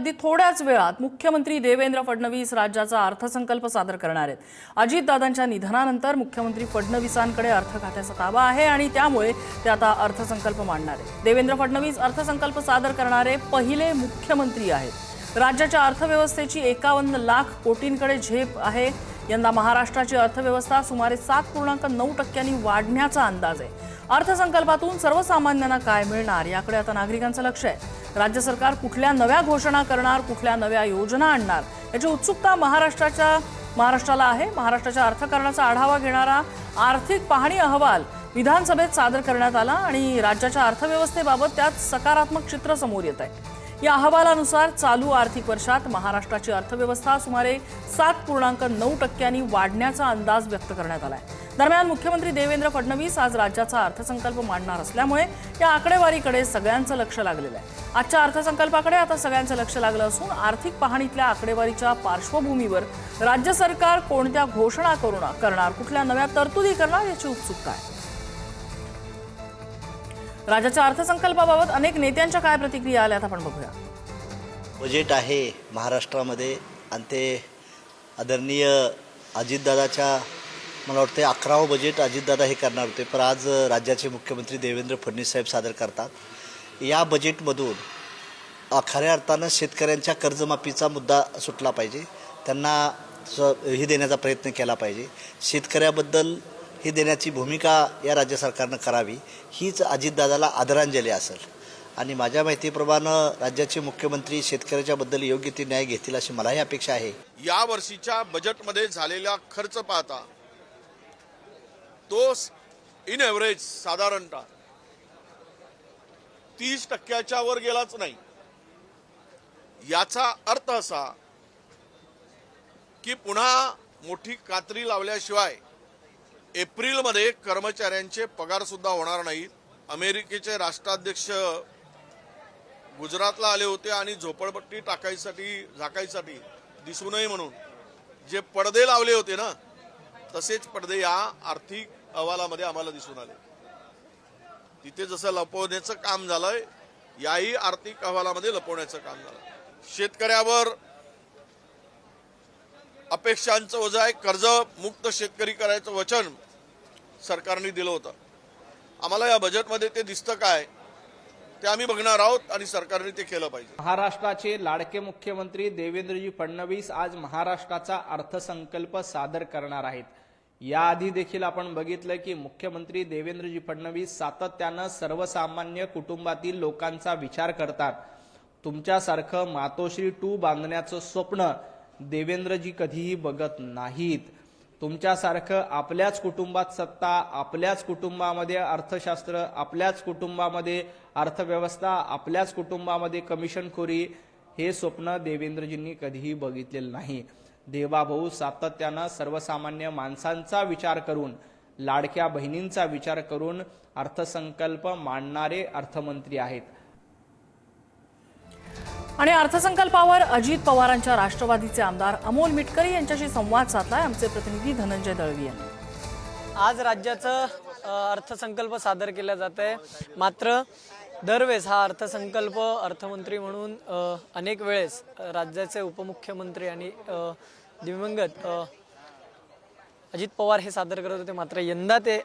अगदी थोड्याच वेळात मुख्यमंत्री देवेंद्र फडणवीस राज्याचा अर्थसंकल्प सादर करणार आहेत। अजितदादांच्या निधनानंतर मुख्यमंत्री फडणवीसांकडे अर्थ खात्याचा ताबा आहे आणि त्यामुळे ते आता अर्थसंकल्प मांडणार आहेत। देवेंद्र फडणवीस अर्थसंकल्प सादर करणारे पहिले मुख्यमंत्री आहेत। राज्याच्या अर्थव्यवस्थेची 51 लाख कोटींकडे झेप आहे। यंदा महाराष्ट्राची अर्थव्यवस्था सुमारे 7.9% वाढण्याचा अंदाज आहे। अर्थसंकल्पातून सर्वसामान्यांना काय मिळणार याकडे आता नागरिकांचं लक्ष आहे। राज्य सरकार कुठल्या नव्या घोषणा करणार, कुठल्या नव्या योजना आणणार याची उत्सुकता महाराष्ट्राला आहे। महाराष्ट्राच्या अर्थकारणाचा आढावा घेणारा आर्थिक पाहणी अहवाल विधानसभेत सादर करण्यात आला आणि राज्याच्या अर्थव्यवस्थेबाबत त्यात सकारात्मक चित्र समोर येत आहे। या अहवालानुसार चालू आर्थिक वर्षात महाराष्ट्राची अर्थव्यवस्था सुमारे 7.9% वाढण्याचा अंदाज व्यक्त करण्यात आलाय। दरम्यान मुख्यमंत्री देवेंद्र फडणवीस आज राज्याचा अर्थसंकल्प मांडणार असल्यामुळे या आकडेवारीकडे सगळ्यांचं लक्ष लागलेलं आहे। आजच्या अर्थसंकल्पाकडे आता सगळ्यांचं लक्ष लागलं असून आर्थिक पाहणीतल्या आकडेवारीच्या पार्श्वभूमीवर राज्य सरकार कोणत्या घोषणा करणार, कुठल्या नव्या तरतुदी करणार याची उत्सुकता आहे। राज्याच्या अर्थसंकल्पाबाबत अनेक नेत्यांच्या काय प्रतिक्रिया आल्यात आपण बघूया। बजेट आहे महाराष्ट्रामध्ये आणि ते आदरणीय अजितदादाच्या मला वाटते 11वं बजेट अजितदादा हे करणार होते, पण आज राज्याचे मुख्यमंत्री देवेंद्र फडणवीस साहेब सादर करतात। या बजेटमधून खऱ्या अर्थानं शेतकऱ्यांच्या कर्जमाफीचा मुद्दा सुटला पाहिजे, त्यांना हे देण्याचा प्रयत्न केला पाहिजे। शेतकऱ्याबद्दल ही देण्याची भूमिका या राज्य सरकारनं करावी, हीच अजितदादाला आदरांजली असेल। आणि माझ्या माहितीप्रमाणे राज्याचे मुख्यमंत्री शेतकऱ्याच्याबद्दल योग्य ती न्याय घेतील अशी मलाही अपेक्षा आहे। या वर्षीच्या बजेटमध्ये झालेला खर्च पाहता तो इन एव्हरेज साधारणतः 30% वर गेलाच नाही। याचा अर्थ असा की पुन्हा मोठी कात्री लावल्याशिवाय एप्रिलमध्ये कर्मचाऱ्यांचे पगार सुद्धा होणार नाहीत। अमेरिकेचे राष्ट्राध्यक्ष गुजरातला आले होते आणि झोपडपट्टी झाकायसाठी दिसू नये म्हणून जे पडदे लावले होते ना, तसेच पडदे या आर्थिक अहवालामध्ये आम्हाला दिसून आले। तिथे जसं लपवण्याचं काम झालंय, याही आर्थिक अहवालामध्ये लपवण्याचं काम झालं। शेतकऱ्यावर अपेक्षांचं ओझं आहे। कर्ज मुक्त शेतकरी करायचं वचन सरकारने दिलं होतं। आम्हाला या बजेटमध्ये ते दिसतं काय ते आम्ही बघणार आहोत आणि सरकारने ते केलं पाहिजे। महाराष्ट्राचे लाडके मुख्यमंत्री देवेंद्रजी फडणवीस आज महाराष्ट्राचा अर्थसंकल्प सादर करणार आहेत। याआधी देखील आपण बघितलं की मुख्यमंत्री देवेंद्रजी फडणवीस सातत्यानं सर्वसामान्य कुटुंबातील लोकांचा विचार करतात। तुमच्यासारखं मातोश्री 2 बांधण्याचं स्वप्न देवेंद्रजी कधीही बघत नाहीत। तुमच्यासारखं आपल्याच कुटुंबात सत्ता, आपल्याच कुटुंबामध्ये अर्थशास्त्र, आपल्याच कुटुंबामध्ये अर्थव्यवस्था, आपल्याच कुटुंबामध्ये कमिशनखोरी, हे स्वप्न देवेंद्रजींनी कधीही बघितलेलं नाही। देवाभाऊ सातत्यानं सर्वसामान्य माणसांचा विचार करून, लाडक्या बहिणींचा विचार करून अर्थसंकल्प मांडणारे अर्थमंत्री आहेत। आणि अर्थसंकल्पावर अजित पवारांच्या राष्ट्रवादीचे आमदार अमोल मिटकरी यांच्याशी संवाद साधलाय आमचे प्रतिनिधी धनंजय दळवी यांनी। आज राज्याचं अर्थसंकल्प सादर केला जात आहे, मात्र दरवेळेस हा अर्थसंकल्प अर्थमंत्री म्हणून अनेक वेळेस राज्याचे उपमुख्यमंत्री आणि दिवंगत अजित पवार हे सादर करत होते, मात्र यंदा ते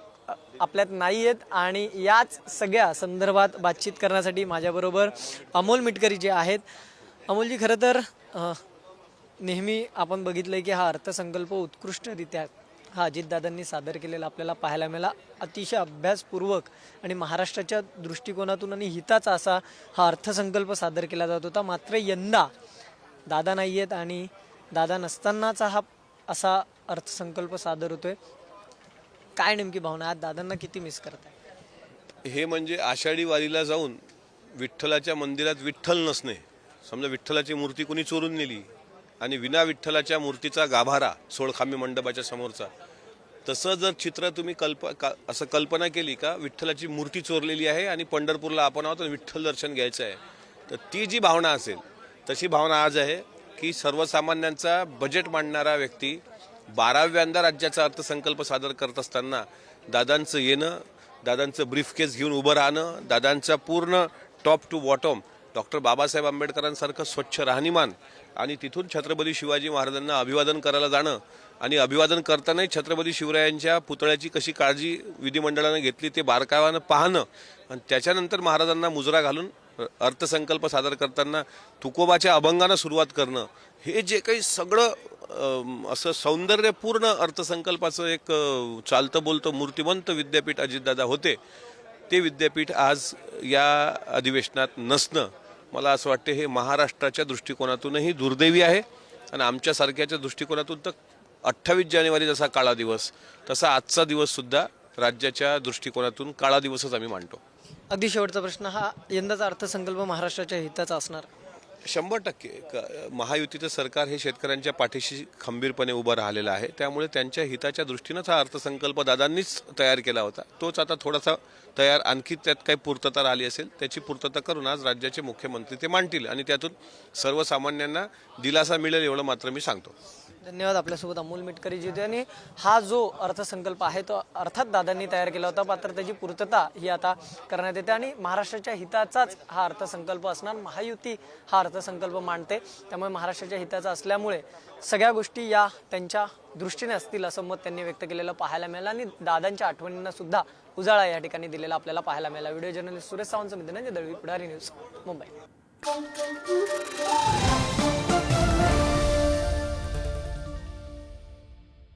आपल्यात नाही आहेत। आणि याच सगळ्या संदर्भात बातचीत करण्यासाठी माझ्याबरोबर अमोल मिटकरी जे आहेत। अमोलजी, खरं तर नेहमी आपण बघितलंय की हा अर्थसंकल्प उत्कृष्टरित्या हा अजितदादांनी सादर केलेला आपल्याला पाहायला मिळाला। अतिशय अभ्यासपूर्वक आणि महाराष्ट्राच्या दृष्टिकोनातून आणि हिताचा असा हा अर्थसंकल्प सादर केला जात होता, मात्र यंदा दादा नाही आहेत आणि दादा नसतानाचा हा असा अर्थसंकल्प सादर होतोय। काय नेमकी भावना, आज दादांना किती मिस करताय? हे म्हणजे आषाढी वारीला जाऊन विठ्ठलाच्या मंदिरात विठ्ठल नसणे, समजा विठ्ठलाची मूर्ती कोणी चोरून नेली आणि विना विठ्ठलाच्या मूर्तीचा गाभारा सोळखांबी मंडपाच्या समोरचा, तसं जर चित्र तुम्ही असं कल्पना केली का विठ्ठलाची मूर्ती चोरलेली आहे आणि पंढरपूरला आपण आहोत आणि विठ्ठल दर्शन घ्यायचं आहे, तर ती जी भावना असेल तशी भावना आज आहे की सर्वसामान्यांचा बजेट मांडणारा व्यक्ती 12व्यांदा राज्याचा अर्थसंकल्प सादर करत असताना दादांचं येणं, दादांचं ब्रीफकेस घेऊन उभं राहणं, दादांचा पूर्ण top to bottom doctor Babasaheb आंबेडकरांसारखं स्वच्छ राहणीमान आणि तिथून छत्रपती शिवाजी महाराजांना अभिवादन करायला जाणं आणि अभिवादन करतानाही छत्रपती शिवरायांच्या पुतळ्याची कशी काळजी विधिमंडळानं घेतली ते बारकाव्यानं पाहणं आणि त्याच्यानंतर महाराजांना मुजरा घालून अर्थसंकल्प सादर करताना तुकोबाच्या अभंगानं सुरुवात करणं, हे जे काही सगळं असं सौंदर्यपूर्ण अर्थसंकल्पाचं एक चालतं बोलतं मूर्तिमंत विद्यापीठ अजितदादा होते, ते विद्यापीठ आज या अधिवेशनात नसणं मला असं वाटतं हे महाराष्ट्राच्या दृष्टिकोनातूनही दुर्दैवी आहे आणि आमच्यासारख्याच्या दृष्टिकोनातून तर 28 जानेवारी जसा काळा दिवस तसा आजचा दिवससुद्धा राज्याच्या दृष्टिकोनातून काळा दिवसच आम्ही मानतो. अगदी शेवटचा प्रश्न, हा यंदाचा अर्थसंकल्प महाराष्ट्राच्या हिताचा असणार? 100% महायुतीचं सरकार हे शेतकऱ्यांच्या पाठीशी खंबीरपणे उभं राहिलेलं आहे, त्यामुळे त्यांच्या हिताच्या दृष्टीनंच हा अर्थसंकल्प दादांनीच तयार केला होता. तोच आता थोडासा तयार, आणखी त्यात काही पूर्तता राहिली असेल त्याची पूर्तता करून आज राज्याचे मुख्यमंत्री ते मांडतील आणि त्यातून सर्वसामान्यांना दिलासा मिळेल एवढं मात्र मी सांगतो. धन्यवाद. आपल्यासोबत अमोल मिटकरी जी होते आणि हा जो अर्थसंकल्प आहे तो अर्थात दादांनी तयार केला होता, मात्र त्याची पूर्तता ही आता करण्यात येते आणि महाराष्ट्राच्या हिताचाच हा अर्थसंकल्प असणार. महायुती हा अर्थसंकल्प मांडते, त्यामुळे महाराष्ट्राच्या हिताचा असल्यामुळे सगळ्या गोष्टी या त्यांच्या दृष्टीने असतील असं मत त्यांनी व्यक्त केलेलं पाहायला मिळालं आणि दादांच्या आठवणींना सुद्धा उजाळा या ठिकाणी दिलेला आपल्याला पाहायला मिळाला. व्हिडिओ जर्नलिस्ट सुरेश सावंत, दळवी, पुढारी न्यूज, मुंबई.